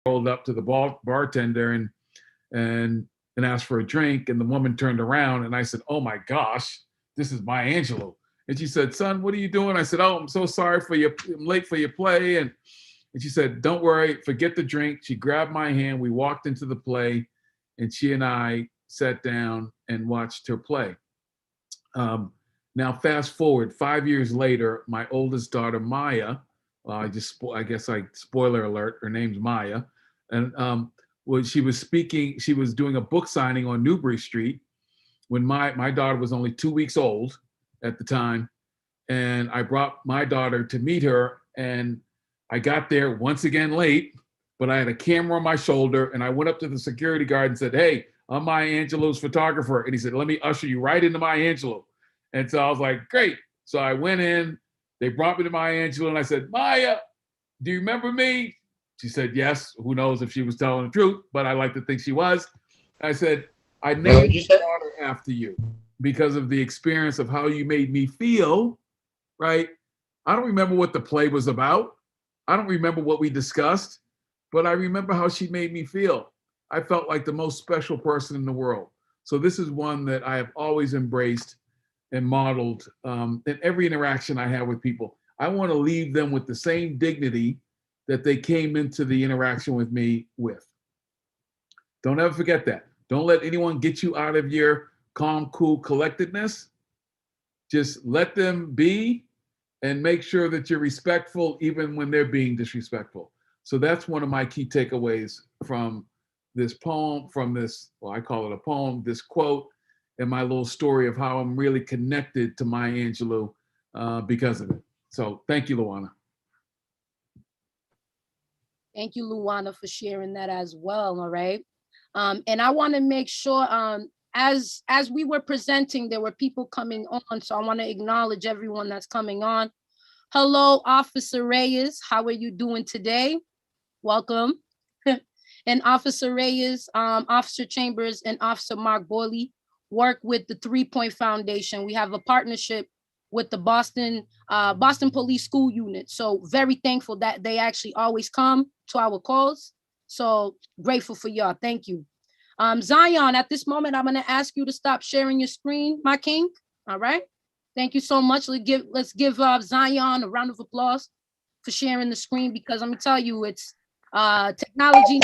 rolled up to the bartender and and asked for a drink, and the woman turned around, and I said, "Oh my gosh, this is Maya Angelou." And she said, "Son, what are you doing?" I said, "Oh, I'm so sorry for you. I'm late for your play." And she said, "Don't worry, forget the drink." She grabbed my hand. We walked into the play, and she and I sat down and watched her play. Now, fast forward 5 years later, my oldest daughter, Maya, I guess spoiler alert, her name's Maya, and she was speaking, she was doing a book signing on Newbury Street when my daughter was only 2 weeks old at the time. And I brought my daughter to meet her, and I got there once again late, but I had a camera on my shoulder, and I went up to the security guard and said, "Hey, I'm Maya Angelou's photographer." And he said, "Let me usher you right into Maya Angelou." And so I was like, "Great." So I went in, they brought me to Maya Angelou, and I said, "Maya, do you remember me?" She said, "Yes." Who knows if she was telling the truth, but I like to think she was. I said, "I named my daughter after you because of the experience of how you made me feel," right? I don't remember what the play was about. I don't remember what we discussed, but I remember how she made me feel. I felt like the most special person in the world. So this is one that I have always embraced and modeled in every interaction I have with people. I want to leave them with the same dignity that they came into the interaction with me with. Don't ever forget that. Don't let anyone get you out of your calm, cool collectedness. Just let them be and make sure that you're respectful even when they're being disrespectful. So that's one of my key takeaways from this poem, from this, well, I call it a poem, this quote, and my little story of how I'm really connected to Maya Angelou because of it. So thank you, Luana. Thank you, Luana, for sharing that as well. All right. And I want to make sure, as we were presenting, there were people coming on. So I want to acknowledge everyone that's coming on. Hello, Officer Reyes. How are you doing today? Welcome. And Officer Reyes, Officer Chambers, and Officer Mark Borley work with the 3Point Foundation. We have a partnership with the Boston Police School Unit. So very thankful that they actually always come to our calls. So grateful for y'all. Thank you. Zion, at this moment, I'm going to ask you to stop sharing your screen, my king. All right. Thank you so much. Let's give Zion a round of applause for sharing the screen, because let me tell you, it's technology.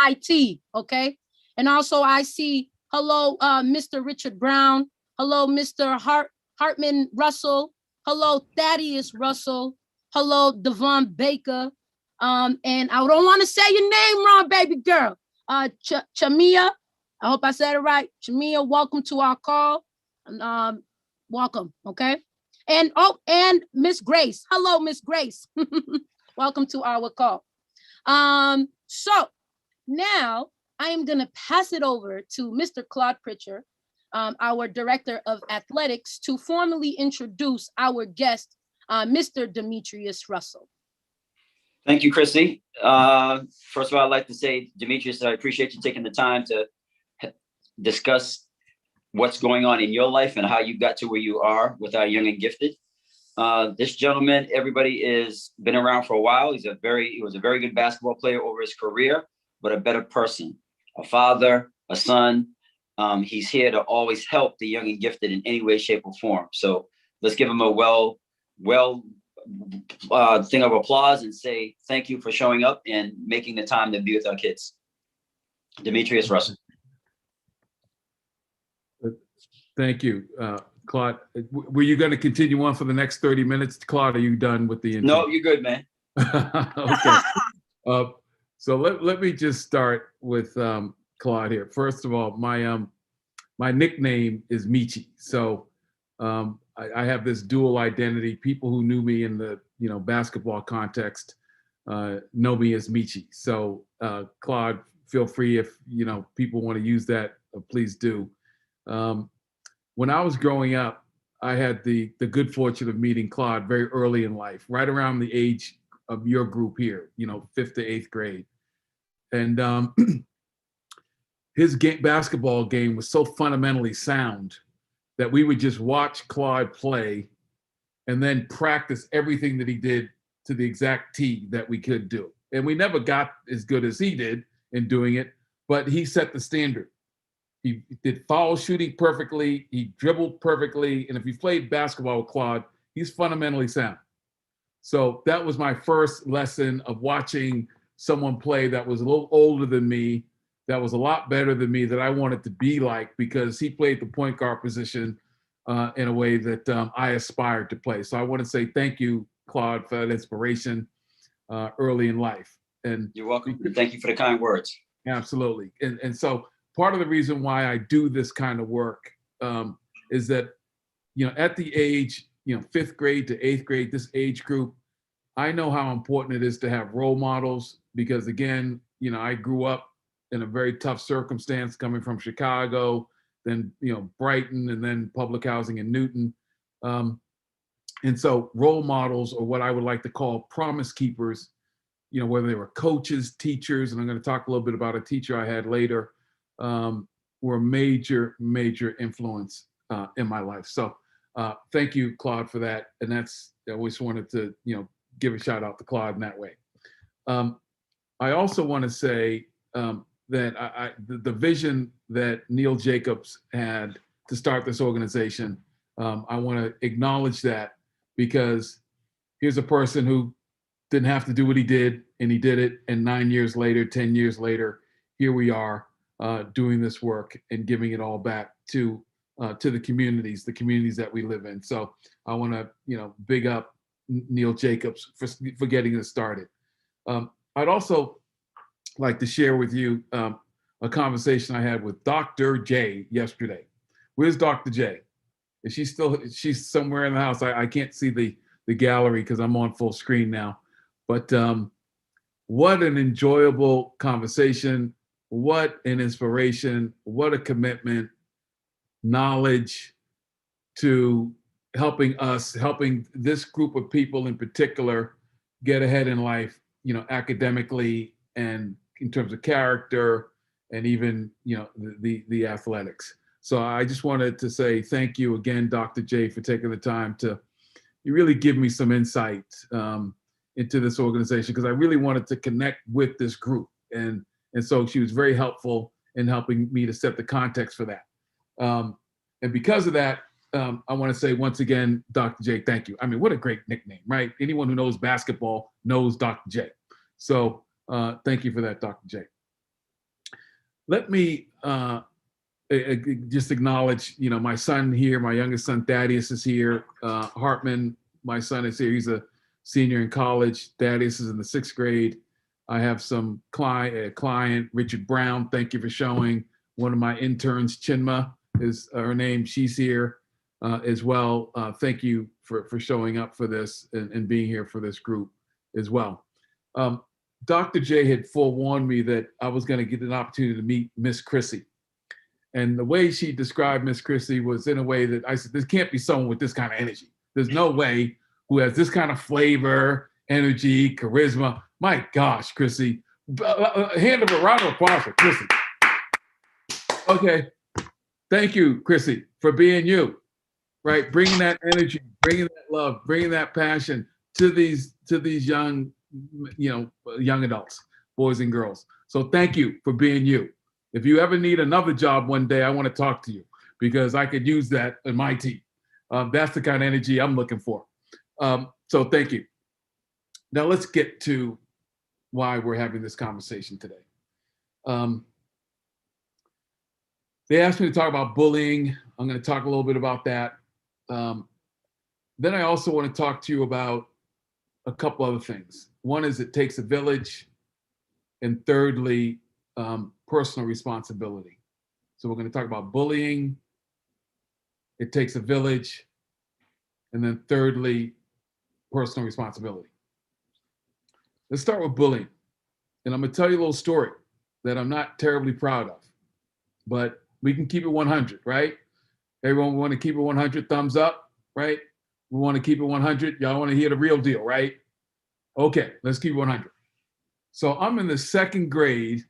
IT, okay? And also I see, hello, Mr. Richard Brown. Hello, Mr. Hartman Russell. Hello, Thaddeus Russell. Hello, Devon Baker. And I don't want to say your name wrong, baby girl. Chamia, I hope I said it right. Chamia, welcome to our call. Welcome, okay? And Miss Grace. Hello, Miss Grace. Welcome to our call. So now I am going to pass it over to Mr. Claude Pritchard, our Director of Athletics, to formally introduce our guest, Mr. Demetriouse Russell. Thank you, Chrissy. First of all, I'd like to say, Demetriouse, I appreciate you taking the time to discuss what's going on in your life and how you got to where you are with our young and gifted. This gentleman, everybody is been around for a while. He was a very good basketball player over his career, but a better person, a father, a son. He's here to always help the young and gifted in any way, shape, or form. So let's give him a well thing of applause and say thank you for showing up and making the time to be with our kids. Demetriouse Russell. Thank you, Claude. Were you going to continue on for the next 30 minutes? Claude, are you done with the intro? No, you're good, man. Okay. So let me just start with Claude here. First of all, my nickname is Michi. So I have this dual identity. People who knew me in the basketball context know me as Michi. So Claude, feel free if people want to use that, please do. When I was growing up, I had the good fortune of meeting Claude very early in life, right around the age of your group here, 5th to 8th grade. And his basketball game was so fundamentally sound that we would just watch Claude play and then practice everything that he did to the exact T that we could do. And we never got as good as he did in doing it, but he set the standard. He did foul shooting perfectly. He dribbled perfectly. And if you played basketball with Claude, he's fundamentally sound. So that was my first lesson of watching someone play that was a little older than me, that was a lot better than me, that I wanted to be like, because he played the point guard position in a way that I aspired to play. So I want to say thank you, Claude, for that inspiration early in life. And you're welcome. Thank you for the kind words. Absolutely. And so part of the reason why I do this kind of work is that, at the age, 5th grade to 8th grade, this age group, I know how important it is to have role models, because again, I grew up in a very tough circumstance coming from Chicago, then, Brighton, and then public housing in Newton. And so role models, or what I would like to call promise keepers, whether they were coaches, teachers, and I'm going to talk a little bit about a teacher I had later, were a major, major influence in my life. So thank you, Claude, for that. And I always wanted to, give a shout out to Claude in that way. I also want to say that the vision that Neil Jacobs had to start this organization, I want to acknowledge that, because here's a person who didn't have to do what he did, and he did it. And 9 years later, 10 years later, here we are doing this work and giving it all back to the communities that we live in. So I want to, big up Neil Jacobs for getting this started. I'd also like to share with you a conversation I had with Dr. J yesterday. Where's Dr. J? Is she's somewhere in the house? I can't see the gallery because I'm on full screen now. But what an enjoyable conversation. What an inspiration. What a commitment, knowledge to helping this group of people in particular get ahead in life, academically and in terms of character, and even, the athletics. So I just wanted to say thank you again, Dr. J, for taking the time to really give me some insight into this organization, because I really wanted to connect with this group. And so she was very helpful in helping me to set the context for that. And because of that, I want to say once again, Dr. J, thank you. I mean, what a great nickname, right? Anyone who knows basketball knows Dr. J. So thank you for that, Dr. J. Let me just acknowledge, my son here, my youngest son, Thaddeus, is here. Hartman, my son, is here. He's a senior in college. Thaddeus is in the 6th grade. I have some client, Richard Brown. Thank you for showing. One of my interns, Chinma, is her name. She's here as well. Thank you for showing up for this and being here for this group as well. Dr. J had forewarned me that I was going to get an opportunity to meet Miss Chrissy. And the way she described Miss Chrissy was in a way that I said, this can't be someone with this kind of energy. There's no way who has this kind of flavor, energy, charisma. My gosh, Chrissy. A round of applause for Chrissy. Okay. Thank you, Chrissy, for being you, right? Bringing that energy, bringing that love, bringing that passion to these young, young adults, boys and girls. So thank you for being you. If you ever need another job one day, I want to talk to you, because I could use that in my team. That's the kind of energy I'm looking for. So thank you. Now let's get to why we're having this conversation today. They asked me to talk about bullying. I'm going to talk a little bit about that. Then I also want to talk to you about a couple other things. One is it takes a village. And thirdly, personal responsibility. So we're going to talk about bullying. It takes a village. And then thirdly, personal responsibility. Let's start with bullying. And I'm going to tell you a little story that I'm not terribly proud of, but we can keep it 100, right? Everyone want to keep it 100, thumbs up, right? We want to keep it 100. Y'all want to hear the real deal, right? Okay, let's keep it 100. So I'm in the 2nd grade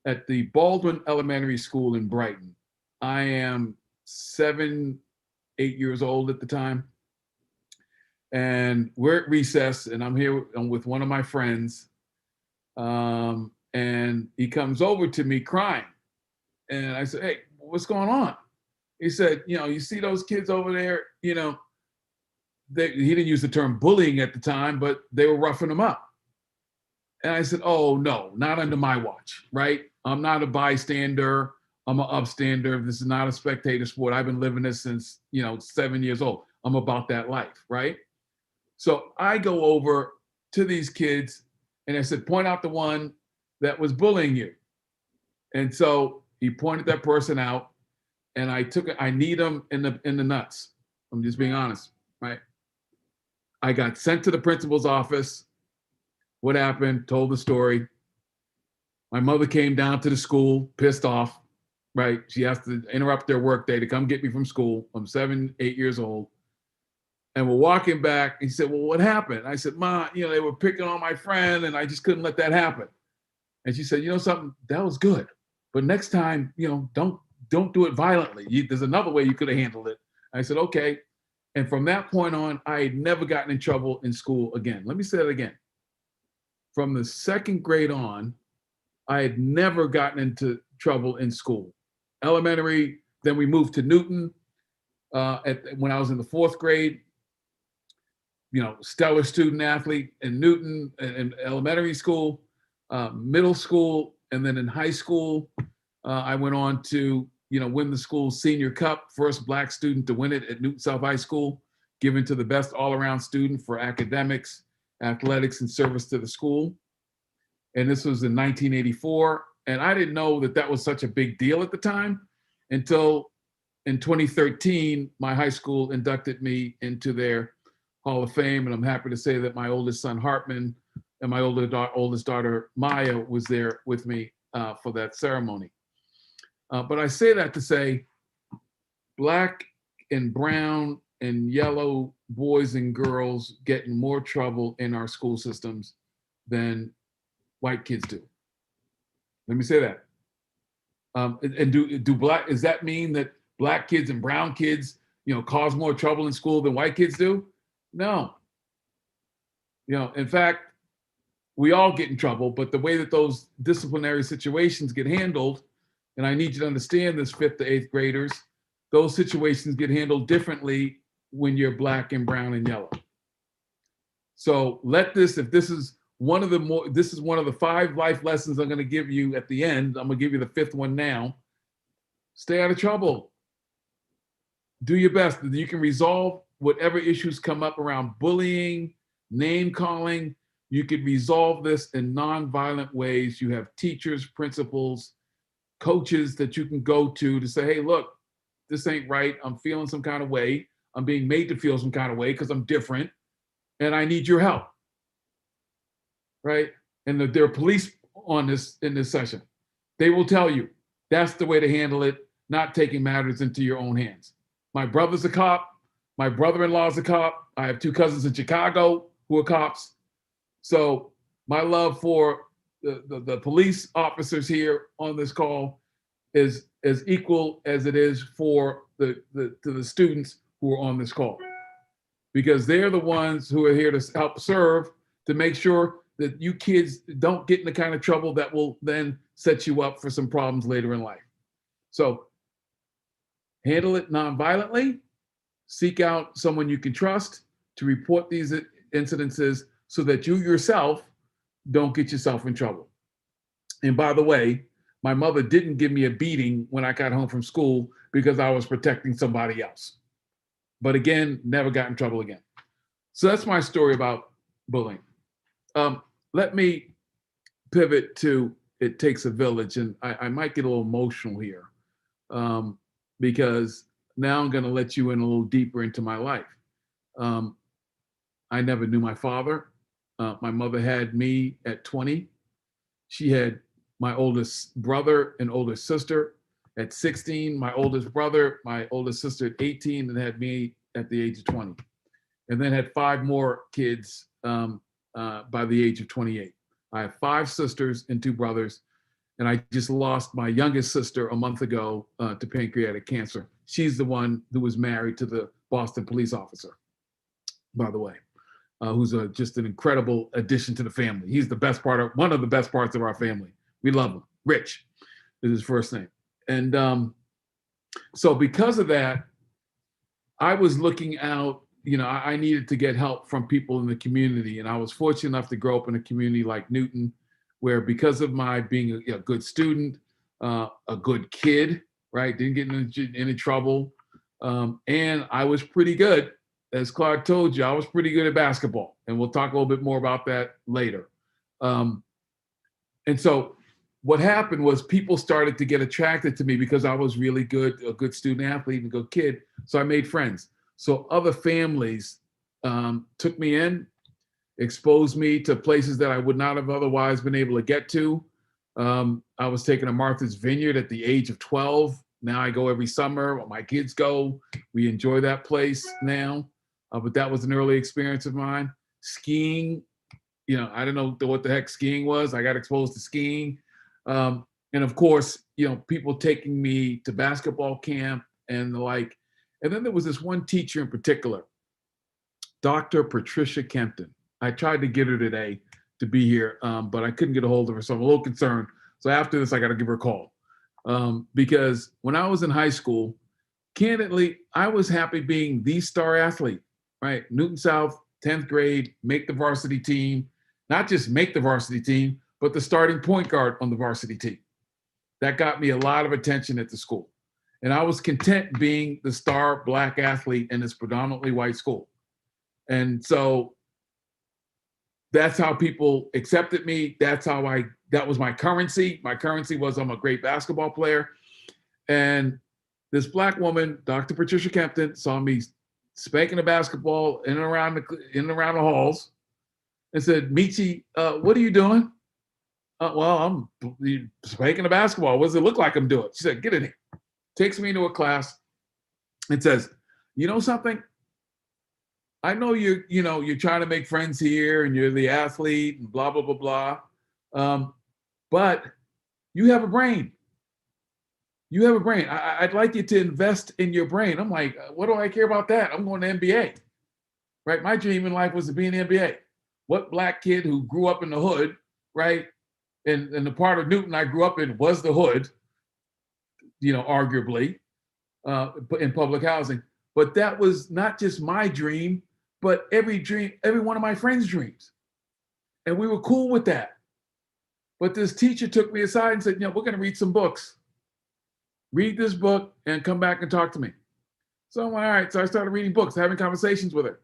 at the Baldwin Elementary School in Brighton. I am 7, 8 years old at the time. and we're at recess, and I'm with one of my friends, and he comes over to me crying, and I said, "Hey, what's going on?" He said, "You see those kids over there? He didn't use the term bullying at the time, but they were roughing him up." And I said, "Oh no, not under my watch, right? I'm not a bystander. I'm an upstander. This is not a spectator sport. I've been living this since 7 years old. I'm about that life, right?" So I go over to these kids and I said, "Point out the one that was bullying you." And so he pointed that person out, and I need him in the nuts. I'm just being honest, right? I got sent to the principal's office. What happened? Told the story. My mother came down to the school, pissed off, right? She has to interrupt their workday to come get me from school. I'm 7, 8 years old. And we're walking back. He said, "Well, what happened?" I said, "Ma, they were picking on my friend, and I just couldn't let that happen." And she said, "You know something? That was good. But next time, don't do it violently. There's another way you could have handled it." I said, "Okay." And from that point on, I had never gotten in trouble in school again. Let me say that again. From the 2nd grade on, I had never gotten into trouble in school. Elementary, then we moved to Newton when I was in the 4th grade. Stellar student athlete in Newton in elementary school, middle school, and then in high school, I went on to win the school's senior cup, first Black student to win it at Newton South High School, given to the best all-around student for academics, athletics, and service to the school. And this was in 1984. And I didn't know that was such a big deal at the time until in 2013, my high school inducted me into their Hall of Fame. And I'm happy to say that my oldest son, Hartman, and my oldest daughter, Maya, was there with me for that ceremony. But I say that to say Black and brown and yellow boys and girls get in more trouble in our school systems than white kids do. Let me say that. And does that mean that Black kids and brown kids, cause more trouble in school than white kids do? No. In fact, we all get in trouble, but the way that those disciplinary situations get handled, and I need you to understand this, 5th to 8th graders, those situations get handled differently when you're Black and brown and yellow. So if this is one of the 5 life lessons I'm going to give you at the end. I'm going to give you the 5th one now. Stay out of trouble. Do your best. You can resolve whatever issues come up around bullying, name calling. You could resolve this in nonviolent ways. You have teachers, principals, coaches that you can go to say, "Hey, look, this ain't right. I'm feeling some kind of way. I'm being made to feel some kind of way because I'm different, and I need your help." Right? And there are police in this session. They will tell you that's the way to handle it, not taking matters into your own hands. My brother's a cop. My brother-in-law's a cop. I have 2 cousins in Chicago who are cops. So my love for the police officers here on this call is as equal as it is for the students who are on this call, because they're the ones who are here to help serve, to make sure that you kids don't get in the kind of trouble that will then set you up for some problems later in life. So handle it nonviolently, seek out someone you can trust to report these incidences so that you yourself don't get yourself in trouble. And by the way, my mother didn't give me a beating when I got home from school because I was protecting somebody else. But again, never got in trouble again. So that's my story about bullying. Let me pivot to It Takes a Village. And I might get a little emotional here because now I'm going to let you in a little deeper into my life. I never knew my father. My mother had me at 20. She had my oldest brother and older sister at 16, my oldest brother, my oldest sister at 18, and had me at the age of 20. And then had 5 more kids by the age of 28. I have 5 sisters and 2 brothers, and I just lost my youngest sister a month ago to pancreatic cancer. She's the one who was married to the Boston police officer. by the way, who's just an incredible addition to the family. He's the best part of one of the best parts of our family. We love him. Rich is his first name. And so because of that, I was looking out, I needed to get help from people in the community. And I was fortunate enough to grow up in a community like Newton, where because of my being a good student, a good kid, right, didn't get into any trouble, and I was pretty good. As Clark told you, I was pretty good at basketball. And we'll talk a little bit more about that later. And so what happened was people started to get attracted to me because I was really good, a good student athlete, and a good kid. So I made friends. So other families took me in, exposed me to places that I would not have otherwise been able to get to. I was taken to Martha's Vineyard at the age of 12. Now I go every summer. My kids go. We enjoy that place now. But that was an early experience of mine. Skiing, I don't know what the heck skiing was. I got exposed to skiing. And of course, people taking me to basketball camp and the like. And then there was this one teacher in particular, Dr. Patricia Kempton. I tried to get her today to be here, but I couldn't get a hold of her, so I'm a little concerned. So after this, I got to give her a call. Because when I was in high school, candidly, I was happy being the star athlete, right? Newton South, 10th grade, make the varsity team, not just make the varsity team, but the starting point guard on the varsity team. That got me a lot of attention at the school. And I was content being the star Black athlete in this predominantly white school. And so that's how people accepted me. That was my currency. My currency was I'm a great basketball player. And this Black woman, Dr. Patricia Kempton, saw me spanking the basketball in and around the halls and said, Michi, what are you doing? Well, I'm spanking the basketball. What does it look like I'm doing? She said, get in here. Takes me into a class and says, you know something? I know you're trying to make friends here and you're the athlete and blah, blah, blah, blah. But you have a brain. You have a brain. I'd like you to invest in your brain. I'm like, what do I care about that? I'm going to NBA, right? My dream in life was to be in the NBA. What Black kid who grew up in the hood, right? And the part of Newton I grew up in was the hood, arguably, in public housing. But that was not just my dream, but every one of my friends' dreams. And we were cool with that. But this teacher took me aside and said, we're going to read some books. Read this book and come back and talk to me. So I'm like, all right. So I started reading books, having conversations with her.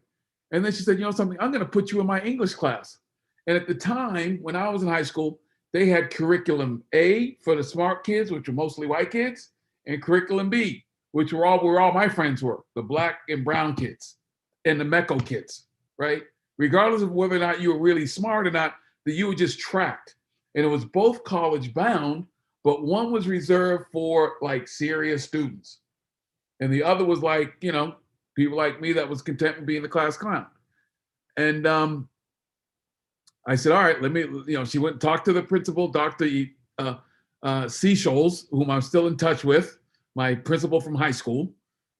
And then she said, something, I'm going to put you in my English class. And at the time, when I was in high school, they had curriculum A for the smart kids, which were mostly white kids, and curriculum B, which were all my friends were, the Black and brown kids and the Mecco kids, right? Regardless of whether or not you were really smart or not, that you were just tracked. And it was both college bound, but one was reserved for like serious students. And the other was like, people like me that was content with being the class clown. And I said, all right, let me, she went and talked to the principal, Dr. Seashoals, whom I'm still in touch with, my principal from high school,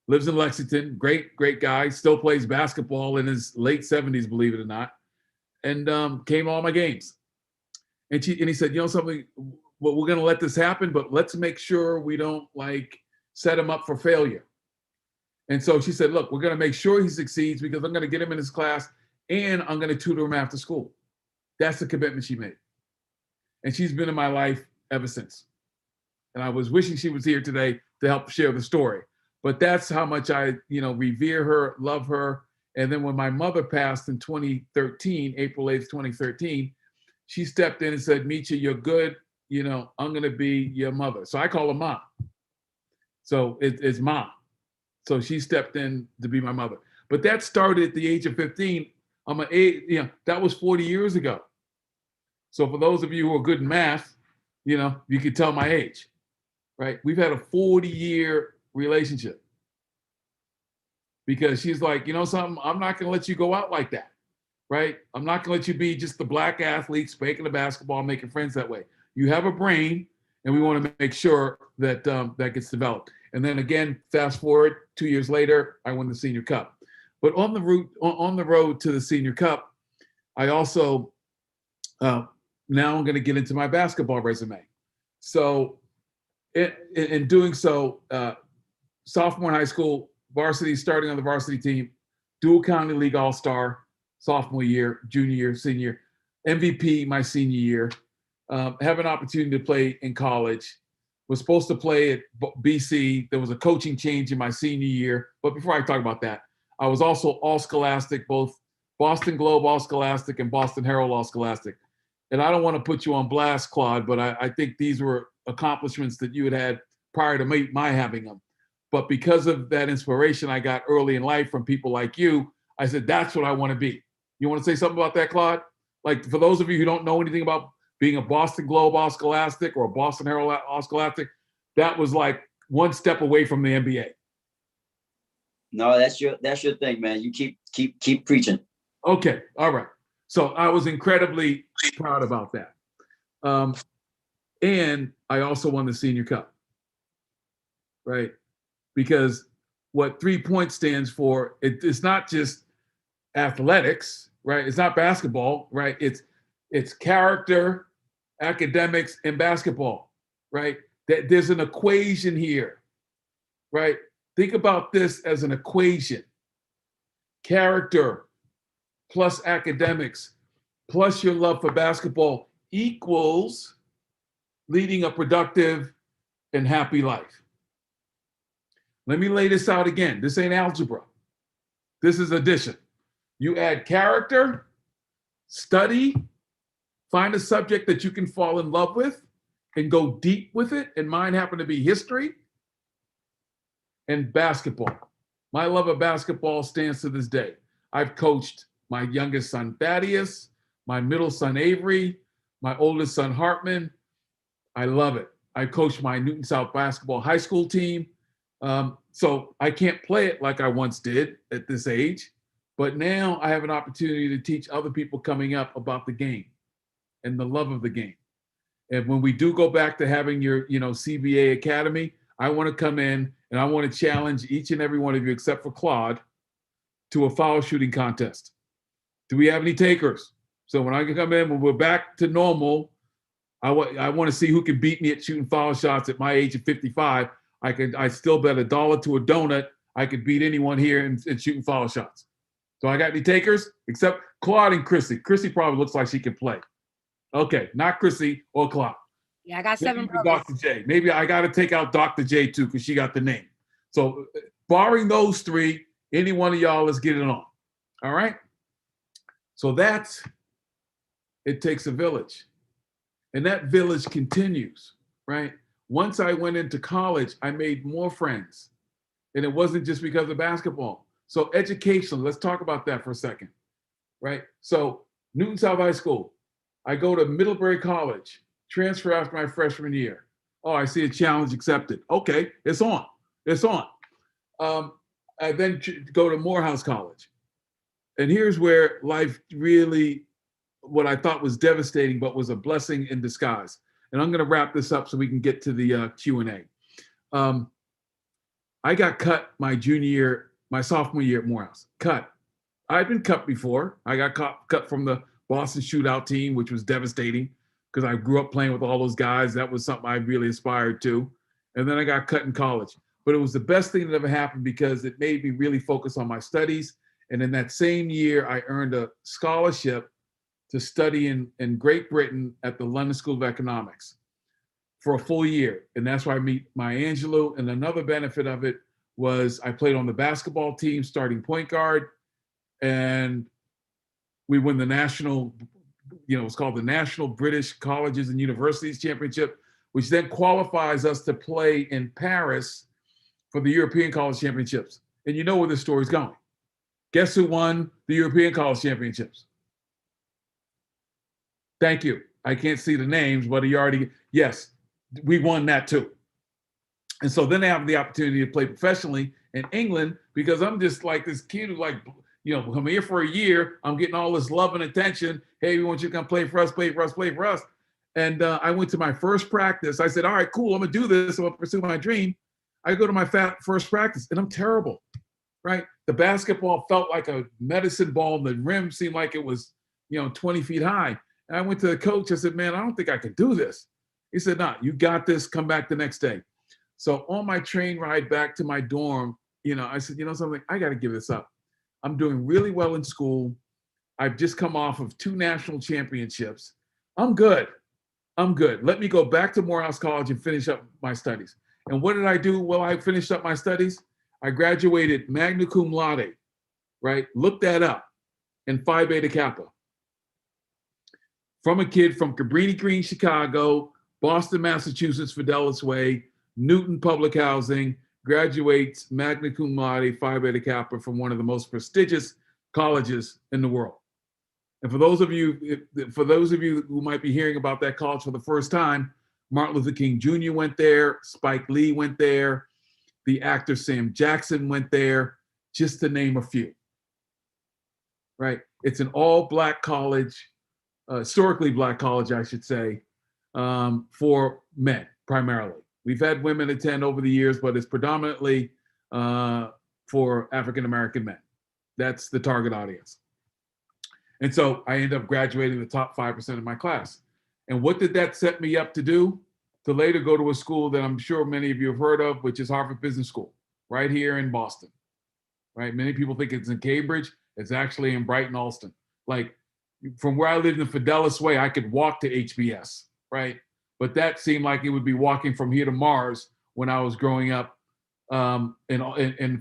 lives in Lexington, great guy, still plays basketball in his late 70s, believe it or not, and came to all my games. And he said, something, well, we're going to let this happen, but let's make sure we don't set him up for failure. And so she said, look, we're going to make sure he succeeds because I'm going to get him in his class and I'm going to tutor him after school. That's the commitment she made. And she's been in my life ever since. And I was wishing she was here today to help share the story. But that's how much I, revere her, love her. And then when my mother passed in 2013, April 8th, 2013, she stepped in and said, Michi, you're good. I'm going to be your mother. So I call her Mom. So it's Mom. So she stepped in to be my mother. But that started at the age of 15. That was 40 years ago. So for those of you who are good in math, you could tell my age, right? We've had a 40-year relationship because she's like, something, I'm not going to let you go out like that, right? I'm not going to let you be just the Black athlete spanking the basketball, making friends that way. You have a brain, and we want to make sure that that gets developed. And then again, fast forward 2 years later, I won the Senior Cup. But on the route, on the road to the Senior Cup, I also now I'm going to get into my basketball resume. So in doing so, sophomore in high school, varsity, starting on the varsity team, dual county league all-star, sophomore year, junior year, senior, MVP my senior year, have an opportunity to play in college, was supposed to play at BC. There was a coaching change in my senior year. But before I talk about that, I was also all-scholastic, both Boston Globe all-scholastic and Boston Herald all-scholastic. And I don't want to put you on blast, Claude, but I think these were accomplishments that you had prior to my having them. But because of that inspiration I got early in life from people like you, I said, that's what I want to be. You want to say something about that, Claude? Like, for those of you who don't know anything about being a Boston Globe all-scholastic or a Boston Herald all-scholastic, that was like one step away from the NBA. No, that's your thing, man. You keep preaching. Okay, all right. So I was incredibly proud about that. And I also won the Senior Cup, right? Because what 3Point stands for, it's not just athletics, right? It's not basketball, right? It's character, academics, and basketball, right? There's an equation here, right? Think about this as an equation. Character plus academics plus your love for basketball equals leading a productive and happy life. Let me lay this out again. This ain't algebra. This is addition. You add character, study, find a subject that you can fall in love with and go deep with it. And mine happened to be history and basketball. My love of basketball stands to this day. I've coached my youngest son, Thaddeus, my middle son, Avery, my oldest son, Hartman. I love it. I coached my Newton South basketball high school team. So I can't play it like I once did at this age, but now I have an opportunity to teach other people coming up about the game and the love of the game. And when we do go back to having your, CBA Academy, I want to come in and I want to challenge each and every one of you, except for Claude, to a foul shooting contest. Do we have any takers? So when I can come in, when we're back to normal, I want to see who can beat me at shooting foul shots at my age of 55. I still bet $1 to a donut I could beat anyone here in shooting foul shots. So I got any takers? Except Claude and Chrissy. Chrissy probably looks like she can play. Okay, not Chrissy or Claude. Yeah, I got seven Maybe brothers. Dr. J. Maybe I got to take out Dr. J too because she got the name. So barring those three, any one of y'all, let's get it on. All right? So it takes a village. And that village continues, right? Once I went into college, I made more friends. And it wasn't just because of basketball. So educational, let's talk about that for a second, right? So Newton South High School, I go to Middlebury College, transfer after my freshman year. Oh, I see a challenge accepted. Okay, it's on. It's on. I then go to Morehouse College. And here's where life really, what I thought was devastating, but was a blessing in disguise. And I'm going to wrap this up so we can get to the Q&A. I got cut my sophomore year at Morehouse. Cut. I'd been cut before. I got cut from the Boston shootout team, which was devastating because I grew up playing with all those guys. That was something I really aspired to. And then I got cut in college. But it was the best thing that ever happened because it made me really focus on my studies. And in that same year, I earned a scholarship to study in Great Britain at the London School of Economics for a full year. And that's where I meet Maya Angelou. And another benefit of it was I played on the basketball team, starting point guard. And we won the national, it's called the National British Colleges and Universities Championship, which then qualifies us to play in Paris for the European College Championships. And you know where this story's going. Guess who won the European College Championships? Thank you. I can't see the names, but yes, we won that too. And so then I have the opportunity to play professionally in England because I'm just like this kid who I'm here for a year. I'm getting all this love and attention. Hey, we want you to come play for us, play for us, play for us. And I went to my first practice. I said, all right, cool. I'm going to do this. I'm going to pursue my dream. I go to my first practice and I'm terrible. right? The basketball felt like a medicine ball. The rim seemed like it was, 20 feet high. And I went to the coach. I said, man, I don't think I could do this. He said, no, you got this. Come back the next day. So on my train ride back to my dorm, I said, something, I got to give this up. I'm doing really well in school. I've just come off of 2 national championships. I'm good. Let me go back to Morehouse College and finish up my studies. And what did I do while I finished up my studies? I graduated magna cum laude, right? Look that up, in Phi Beta Kappa. From a kid from Cabrini Green, Chicago, Boston, Massachusetts, Fidelis Way, Newton Public Housing, graduates magna cum laude, Phi Beta Kappa from one of the most prestigious colleges in the world. And for those of you who might be hearing about that college for the first time, Martin Luther King Jr. went there, Spike Lee went there, the actor Sam Jackson went there, just to name a few. Right? It's an all-black college, historically black college, I should say, for men primarily. We've had women attend over the years, but it's predominantly for African-American men. That's the target audience. And so I ended up graduating the top 5% of my class. And what did that set me up to do? To later go to a school that I'm sure many of you have heard of, which is Harvard Business School, right here in Boston, right? Many people think it's in Cambridge. It's actually in Brighton, Alston. Like from where I lived in Fidelis Way, I could walk to HBS, right? But that seemed like it would be walking from here to Mars when I was growing up in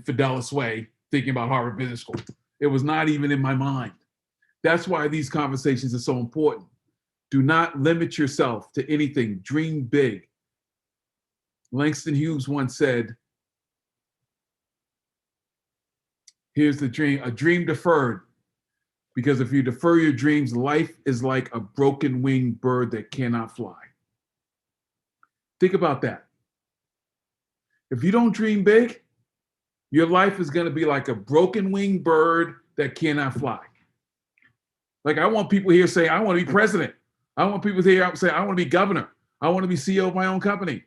Fidelis Way, thinking about Harvard Business School. It was not even in my mind. That's why these conversations are so important. Do not limit yourself to anything. Dream big. Langston Hughes once said, here's the dream, a dream deferred. Because if you defer your dreams, life is like a broken winged bird that cannot fly. Think about that. If you don't dream big, your life is going to be like a broken winged bird that cannot fly. Like I want people here saying, I want to be president. I want people here saying, I want to be governor. I want to be CEO of my own company.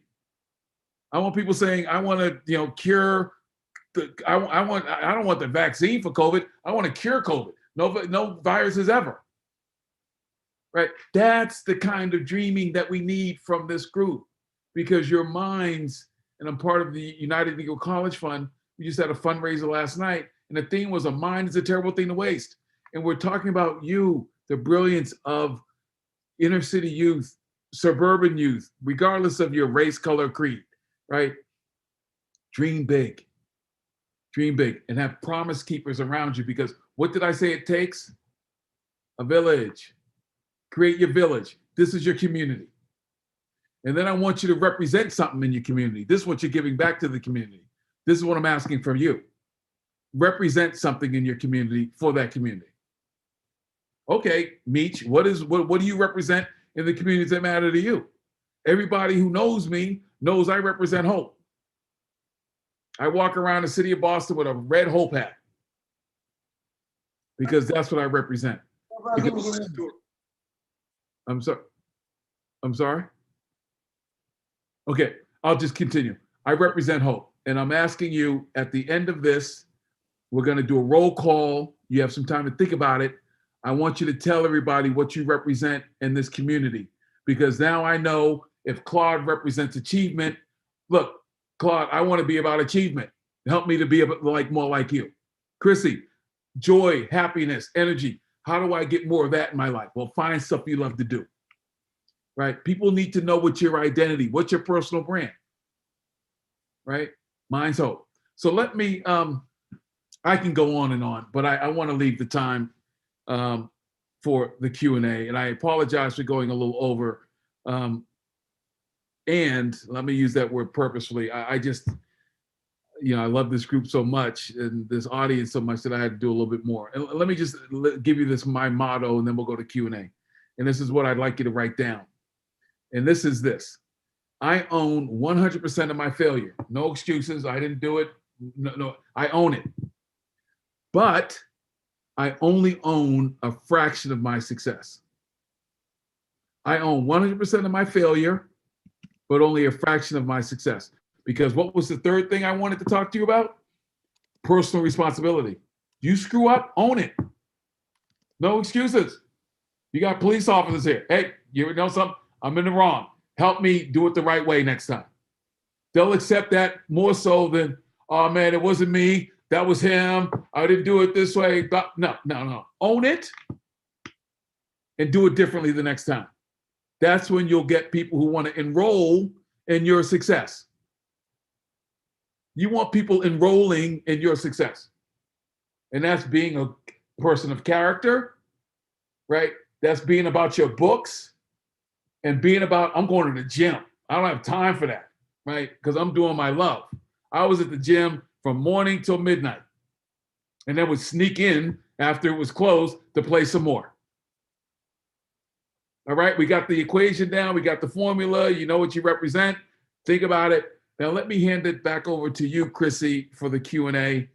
I want people saying, I want to, cure. I don't want the vaccine for COVID. I want to cure COVID. No viruses ever. Right? That's the kind of dreaming that we need from this group, because your minds, and I'm part of the United Negro College Fund. We just had a fundraiser last night, and the theme was a mind is a terrible thing to waste. And we're talking about you, the brilliance of inner city youth, suburban youth, regardless of your race, color, creed, right? Dream big, and have promise keepers around you, because what did I say it takes? A village. Create your village. This is your community. And then I want you to represent something in your community. This is what you're giving back to the community. This is what I'm asking from you. Represent something in your community for that community. Okay, Meech, what do you represent in the communities that matter to you? Everybody who knows me knows I represent hope. I walk around the city of Boston with a red hope hat because that's what I represent. I'm sorry. Okay, I'll just continue. I represent hope. And I'm asking you at the end of this, we're going to do a roll call. You have some time to think about it. I want you to tell everybody what you represent in this community, because now I know if Claude represents achievement. Look, Claude, I want to be about achievement. Help me to be more like you. Chrissy, joy, happiness, energy. How do I get more of that in my life? Well, find stuff you love to do, right? People need to know what's your identity, what's your personal brand, right? Mine's hope. So let me, I can go on and on, but I want to leave the time for the Q&A, and I apologize for going a little over. And let me use that word purposefully. I just, I love this group so much and this audience so much that I had to do a little bit more. And let me just give you my motto, and then we'll go to Q&A. And this is what I'd like you to write down. And this is this. I own 100% of my failure. No excuses. I didn't do it. No, I own it. But I only own a fraction of my success. I own 100% of my failure, but only a fraction of my success. Because what was the third thing I wanted to talk to you about? personal responsibility. You screw up, own it. No excuses. You got police officers here. Hey, you know something? I'm in the wrong. Help me do it the right way next time. They'll accept that more so than, oh man, it wasn't me. That was him. I didn't do it this way. But no. Own it and do it differently the next time. That's when you'll get people who want to enroll in your success. You want people enrolling in your success. And that's being a person of character, right? That's being about your books and being about, I'm going to the gym. I don't have time for that, right? Because I'm doing my love. I was at the gym from morning till midnight and then would sneak in after it was closed to play some more. All right, we got the equation down. We got the formula. You know what you represent. Think about it. Now let me hand it back over to you, Chrissy, for the Q&A.